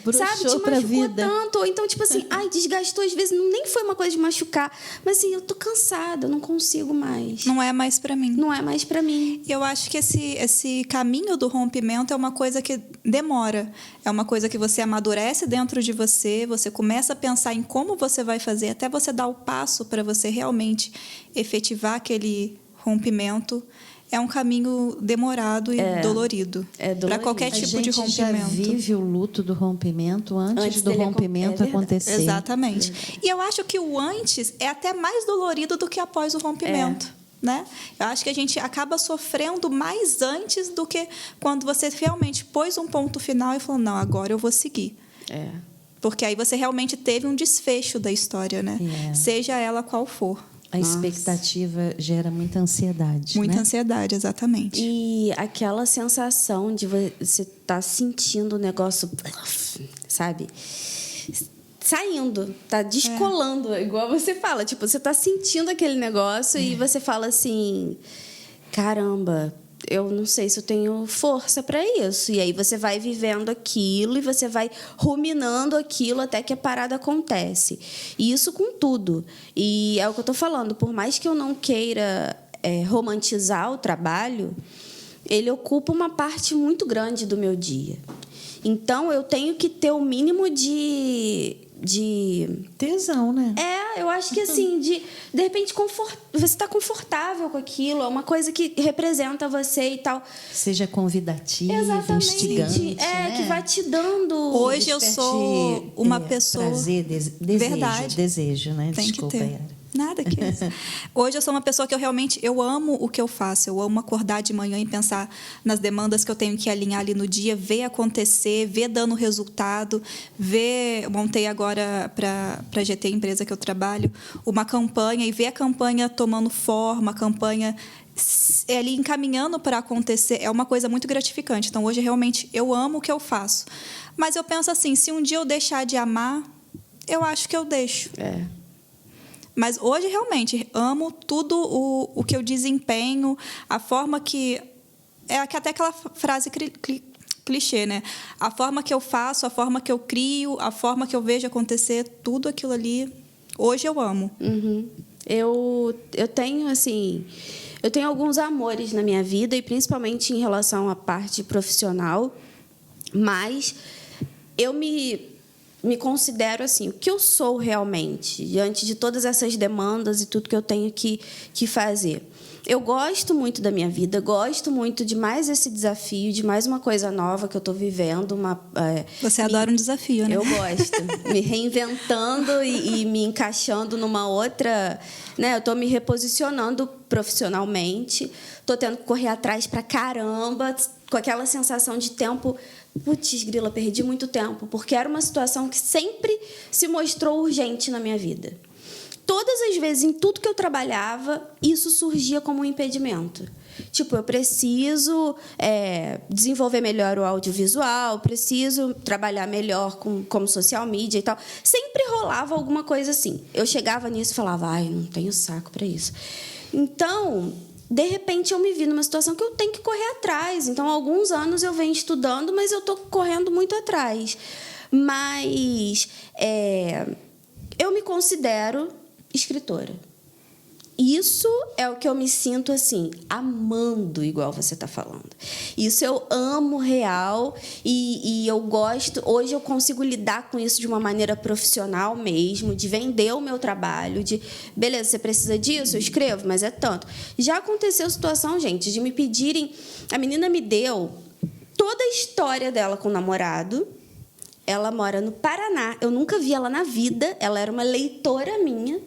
Broxou sabe, te pra machucou vida. tanto. Ou então, tipo assim, desgastou, às vezes nem foi uma coisa de machucar, mas assim, eu tô cansada, eu não consigo mais. Não é mais para mim. Não é mais para mim. Eu acho que esse caminho do rompimento é uma coisa que demora. É uma coisa que você amadurece dentro de você, você começa a pensar em como você vai fazer, até você dar o passo para você realmente efetivar aquele rompimento. É um caminho demorado e dolorido. É dolorido. Para qualquer tipo de rompimento. A gente já vive o luto do rompimento antes do dele rompimento acontecer. Exatamente. E eu acho que o antes é até mais dolorido do que após o rompimento. Né? Eu acho que a gente acaba sofrendo mais antes do que quando você realmente pôs um ponto final e falou, não, agora eu vou seguir. Porque aí você realmente teve um desfecho da história, né? Seja ela qual for. A expectativa gera muita ansiedade. Muita né? ansiedade, exatamente. E aquela sensação de você estar sentindo o negócio, sabe? Saindo, tá descolando, igual você fala. Tipo, você tá sentindo aquele negócio e você fala assim, caramba, eu não sei se eu tenho força para isso. E aí você vai vivendo aquilo e você vai ruminando aquilo até que a parada acontece. E isso com tudo. E é o que eu tô falando, por mais que eu não queira romantizar o trabalho, ele ocupa uma parte muito grande do meu dia. Então, eu tenho que ter o mínimo de tesão, né? Eu acho que assim, de repente você está confortável com aquilo, é uma coisa que representa você e tal. Seja convidativo, exatamente, instigante, né? que vai te dando. Hoje eu sou uma pessoa. Prazer, desejo, né? Tem Desculpa, que ter. Yara. Nada que isso. Hoje eu sou uma pessoa que eu amo o que eu faço. Eu amo acordar de manhã e pensar nas demandas que eu tenho que alinhar ali no dia, ver acontecer, ver dando resultado, eu montei agora para a GT, empresa que eu trabalho, uma campanha e ver a campanha tomando forma, a campanha ali encaminhando para acontecer, é uma coisa muito gratificante. Então, hoje, realmente, eu amo o que eu faço. Mas eu penso assim, se um dia eu deixar de amar, eu acho que eu deixo. Mas hoje, realmente, amo tudo o que eu desempenho, a forma que... até aquela frase clichê, né? A forma que eu faço, a forma que eu crio, a forma que eu vejo acontecer, tudo aquilo ali, hoje eu amo. Eu tenho, assim... Eu tenho alguns amores na minha vida, e principalmente em relação à parte profissional, mas eu me considero assim, o que eu sou realmente, diante de todas essas demandas e tudo que eu tenho que fazer. Eu gosto muito da minha vida, gosto muito de mais esse desafio, de mais uma coisa nova que eu estou vivendo. Você adora um desafio, né? Eu gosto. Me reinventando e me encaixando numa outra... Né? Eu estou me reposicionando profissionalmente, estou tendo que correr atrás para caramba, com aquela sensação de tempo... Putz, grila, perdi muito tempo, porque era uma situação que sempre se mostrou urgente na minha vida. Todas as vezes, em tudo que eu trabalhava, isso surgia como um impedimento. Tipo, eu preciso desenvolver melhor o audiovisual, preciso trabalhar melhor como social media e tal. Sempre rolava alguma coisa assim. Eu chegava nisso e falava, não tenho saco para isso. Então... De repente, eu me vi numa situação que eu tenho que correr atrás. Então, há alguns anos eu venho estudando, mas eu estou correndo muito atrás. Mas eu me considero escritora. Isso é o que eu me sinto, assim, amando, igual você está falando. Isso eu amo real e eu gosto. Hoje eu consigo lidar com isso de uma maneira profissional mesmo, de vender o meu trabalho, de, beleza, você precisa disso? Eu escrevo, mas é tanto. Já aconteceu situação, gente, de me pedirem... A menina me deu toda a história dela com o namorado. Ela mora no Paraná. Eu nunca vi ela na vida. Ela era uma leitora minha.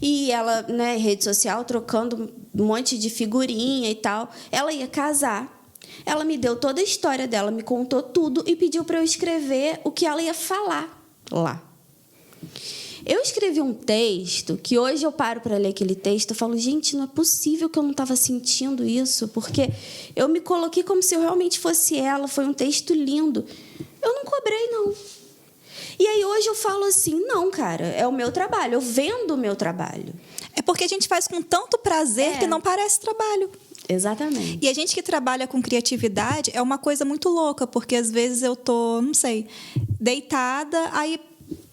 E ela, né, rede social, trocando um monte de figurinha e tal. Ela ia casar. Ela me deu toda a história dela, me contou tudo e pediu para eu escrever o que ela ia falar lá. Eu escrevi um texto que hoje eu paro para ler aquele texto e falo, gente, não é possível que eu não estava sentindo isso, porque eu me coloquei como se eu realmente fosse ela. Foi um texto lindo. Eu não cobrei, não. E aí hoje eu falo assim, não, cara, é o meu trabalho, eu vendo o meu trabalho. É porque a gente faz com tanto prazer que não parece trabalho. Exatamente. E a gente que trabalha com criatividade é uma coisa muito louca, porque às vezes eu tô, não sei, deitada, aí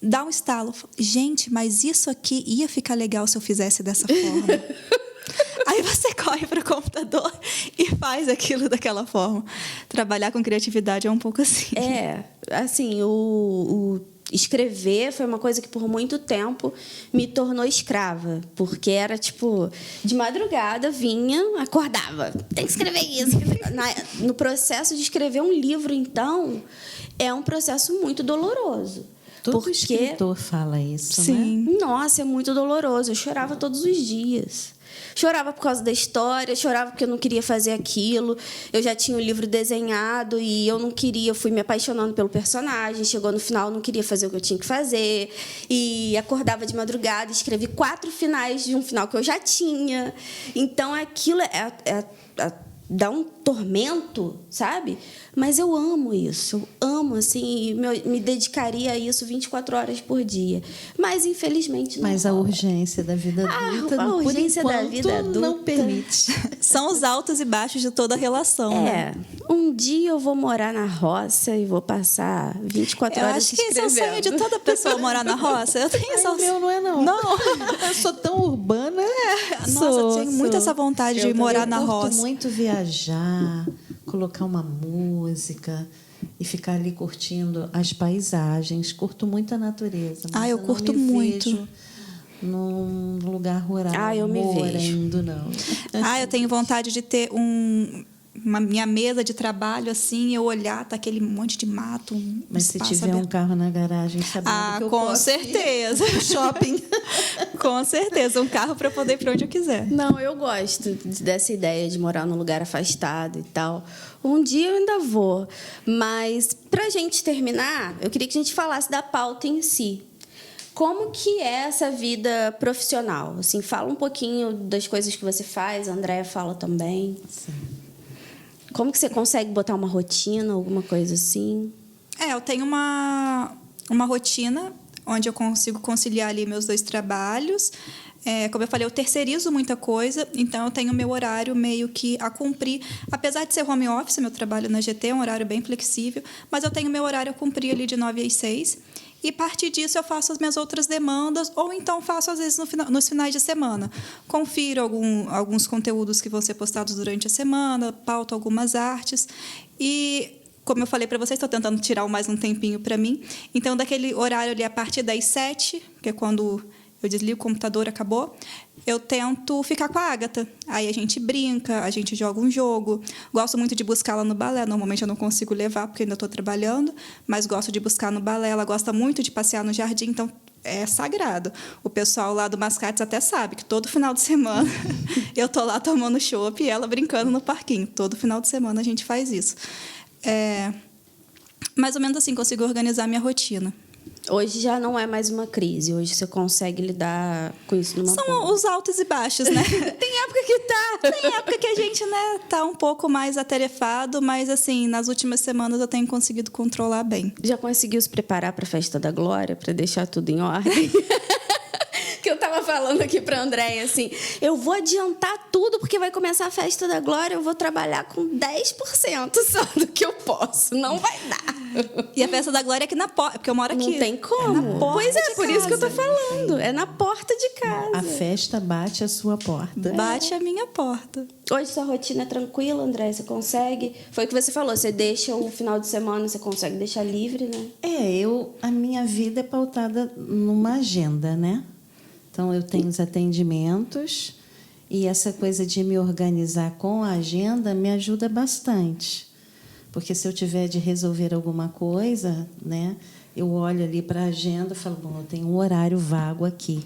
dá um estalo. Gente, mas isso aqui ia ficar legal se eu fizesse dessa forma. Aí você corre para o computador e faz aquilo daquela forma. Trabalhar com criatividade é um pouco assim. Assim, o escrever foi uma coisa que por muito tempo me tornou escrava, porque era tipo, de madrugada vinha, acordava, tem que escrever isso. No processo de escrever um livro, então, é um processo muito doloroso. Todo escritor fala isso, sim, né? Nossa, é muito doloroso. Eu chorava todos os dias. Chorava por causa da história, chorava porque eu não queria fazer aquilo. Eu já tinha o livro desenhado e eu não queria, eu fui me apaixonando pelo personagem. Chegou no final, eu não queria fazer o que eu tinha que fazer. E acordava de madrugada, escrevi 4 finais de um final que eu já tinha. Então, aquilo dá um tormento, sabe? Mas eu amo isso, eu amo, assim, me dedicaria a isso 24 horas por dia. Mas, infelizmente, não. Mas a urgência da vida adulta, a urgência da vida adulta não permite. São os altos e baixos de toda a relação, né? Um dia eu vou morar na roça e vou passar 24 horas escrevendo. Eu acho que esse é o sonho de toda pessoa, morar na roça. Eu tenho essa... meu não é, não. Não. Eu sou tão urbana. Nossa, eu tenho muito essa vontade de morar na roça. Eu curto muito viajar, colocar uma música e ficar ali curtindo as paisagens. Curto muito a natureza. Mas eu curto muito. Vejo num lugar rural. Eu me morando, não. Eu tenho vontade de ter minha mesa de trabalho assim, eu olhar, tá aquele monte de mato. Mas se tiver um carro na garagem, sabendo que eu com posso certeza. ir no shopping. Com certeza, um carro para poder ir para onde eu quiser. Não, eu gosto dessa ideia de morar num lugar afastado e tal. Um dia eu ainda vou. Mas, para a gente terminar, eu queria que a gente falasse da pauta em si. Como que é essa vida profissional? Assim, fala um pouquinho das coisas que você faz, a Andréia fala também. Sim. Como que você consegue botar uma rotina, alguma coisa assim? Eu tenho uma rotina onde eu consigo conciliar ali meus 2 trabalhos. Como eu falei, eu terceirizo muita coisa, então eu tenho meu horário meio que a cumprir. Apesar de ser home office, meu trabalho na GT é um horário bem flexível, mas eu tenho meu horário a cumprir ali de 9 às 6. E, a partir disso, eu faço as minhas outras demandas, ou então faço, às vezes, nos finais de semana. Confiro alguns conteúdos que vão ser postados durante a semana, pauto algumas artes. E, como eu falei para vocês, estou tentando tirar mais um tempinho para mim. Então, daquele horário ali, a partir das 7, que é quando eu desligo o computador, acabou, eu tento ficar com a Ágata. Aí a gente brinca, a gente joga um jogo. Gosto muito de buscá-la no balé. Normalmente eu não consigo levar, porque ainda estou trabalhando, mas gosto de buscar no balé. Ela gosta muito de passear no jardim, então é sagrado. O pessoal lá do Mascates até sabe que todo final de semana eu estou lá tomando chopp e ela brincando no parquinho. Todo final de semana a gente faz isso. Mais ou menos assim, consigo organizar a minha rotina. Hoje já não é mais uma crise. Hoje você consegue lidar com isso numa boa. São os altos e baixos, né? Tem época que tá. Tem época que a gente, né, tá um pouco mais atarefado, mas, assim, nas últimas semanas eu tenho conseguido controlar bem. Já conseguiu se preparar para a Festa da Glória, para deixar tudo em ordem? Que eu estava falando aqui para a Andréia, assim, eu vou adiantar tudo porque vai começar a Festa da Glória, eu vou trabalhar com 10% só do que eu posso. Não vai dar. E a festa da Glória é aqui na porta, porque eu moro aqui. Não tem como. É na porta Pois é, de por isso que eu tô casa. falando. É na porta de casa. A festa bate a sua porta. Bate a minha porta. Hoje sua rotina é tranquila, André? Você consegue? Foi o que você falou, você deixa o final de semana, você consegue deixar livre, né? A minha vida é pautada numa agenda, né? Então, eu tenho os atendimentos e essa coisa de me organizar com a agenda me ajuda bastante. Porque se eu tiver de resolver alguma coisa, né, eu olho ali para a agenda e falo, bom, eu tenho um horário vago aqui,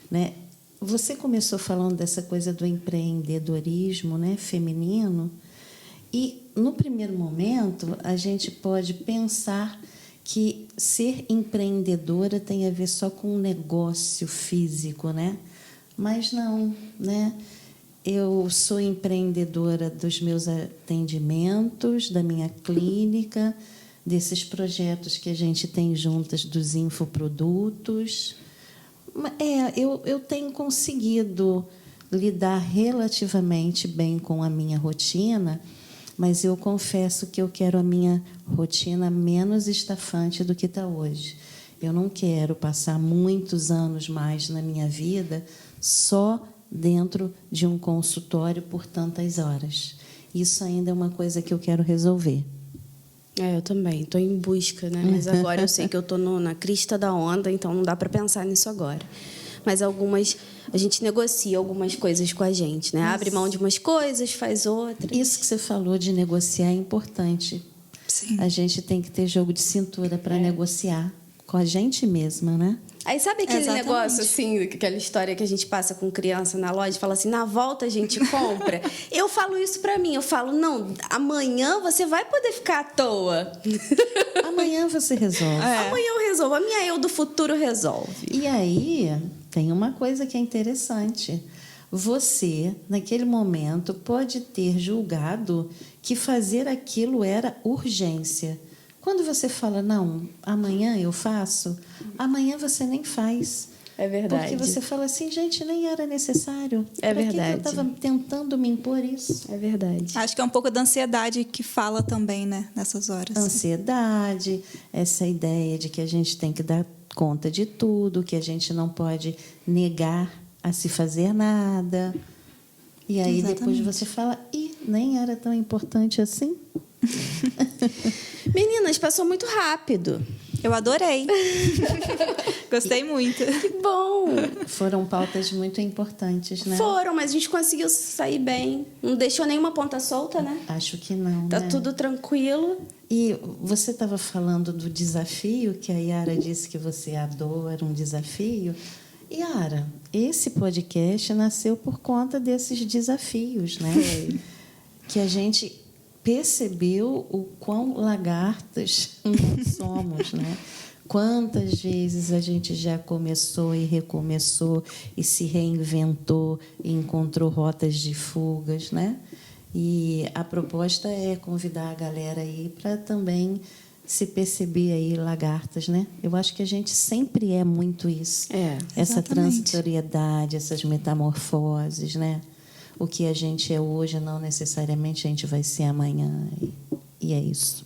né? Você começou falando dessa coisa do empreendedorismo, né, feminino, e no primeiro momento a gente pode pensar que ser empreendedora tem a ver só com um negócio físico, né? Mas não, né? Eu sou empreendedora dos meus atendimentos, da minha clínica, desses projetos que a gente tem juntas dos infoprodutos. Eu tenho conseguido lidar relativamente bem com a minha rotina, mas eu confesso que eu quero a minha rotina menos estafante do que está hoje. Eu não quero passar muitos anos mais na minha vida só dentro de um consultório por tantas horas. Isso ainda é uma coisa que eu quero resolver. Eu também. Estou em busca, né? Mas agora eu sei que eu estou na crista da onda, então não dá para pensar nisso agora. Mas a gente negocia algumas coisas com a gente, né? Abre mão de umas coisas, faz outras. Isso que você falou de negociar é importante. Sim. A gente tem que ter jogo de cintura para negociar com a gente mesma, né? Aí sabe aquele Exatamente. negócio, assim, aquela história que a gente passa com criança na loja, fala assim, na volta a gente compra? Eu falo isso pra mim, eu falo, não, amanhã você vai poder ficar à toa. Amanhã você resolve. Amanhã eu resolvo, a minha eu do futuro resolve. E aí, tem uma coisa que é interessante. Você, naquele momento, pode ter julgado que fazer aquilo era urgência. Quando você fala, não, amanhã eu faço, amanhã você nem faz. É verdade. Porque você fala assim, gente, nem era necessário. É Pra verdade. que eu estava tentando me impor isso? É verdade. Acho que é um pouco da ansiedade que fala também, né, nessas horas. Ansiedade, essa ideia de que a gente tem que dar conta de tudo, que a gente não pode negar a se fazer nada. E aí depois você fala, nem era tão importante assim. Meninas, passou muito rápido. Eu adorei. Gostei muito. Que bom. Foram pautas muito importantes, né? Foram, mas a gente conseguiu sair bem. Não deixou nenhuma ponta solta, né? Acho que não, Tá né? tudo tranquilo. E você estava falando do desafio, que a Yara disse que você adora um desafio. Yara, esse podcast nasceu por conta desses desafios, né? Que a gente percebeu o quão lagartas nós somos, né? Quantas vezes a gente já começou e recomeçou e se reinventou e encontrou rotas de fugas, né? E a proposta é convidar a galera aí para também se perceber aí lagartas, né? Eu acho que a gente sempre é muito isso. Essa Exatamente. transitoriedade, essas metamorfoses, né? O que a gente é hoje não necessariamente a gente vai ser amanhã. E é isso.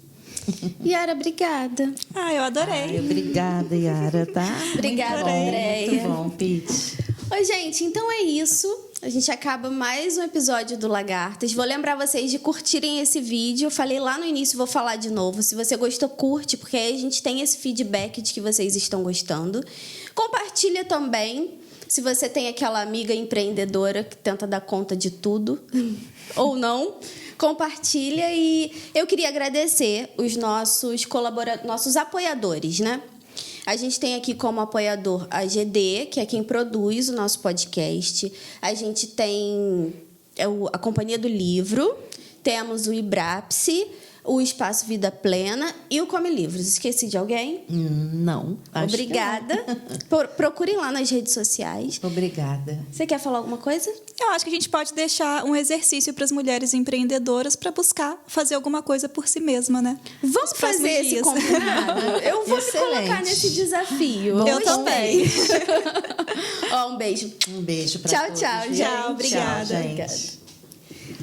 Yara, obrigada. Eu adorei. Obrigada, Yara, tá? Obrigada, Muito bom, Andréia. Muito bom, Pete. Oi, gente, então é isso. A gente acaba mais um episódio do Lagartas. Vou lembrar vocês de curtirem esse vídeo. Eu falei lá no início, vou falar de novo. Se você gostou, curte, porque aí a gente tem esse feedback de que vocês estão gostando. Compartilha também. Se você tem aquela amiga empreendedora que tenta dar conta de tudo, ou não, compartilha. E eu queria agradecer os nossos apoiadores, né? A gente tem aqui como apoiador a GD, que é quem produz o nosso podcast. A gente tem a Companhia do Livro, temos o Ibrapse, o Espaço Vida Plena e o Come Livros. Esqueci de alguém? Não. Acho Obrigada. que não. Procurem lá nas redes sociais. Obrigada. Você quer falar alguma coisa? Eu acho que a gente pode deixar um exercício para as mulheres empreendedoras para buscar fazer alguma coisa por si mesma, né? Vamos Nos próximos fazer esse dias. combinado? Eu vou me colocar Excelente. nesse desafio. Bom, Eu Gostei. também. Ó, um beijo. Um beijo para Tchau, todos. tchau, viu? gente. Tchau, obrigada. Tchau, gente. Obrigada.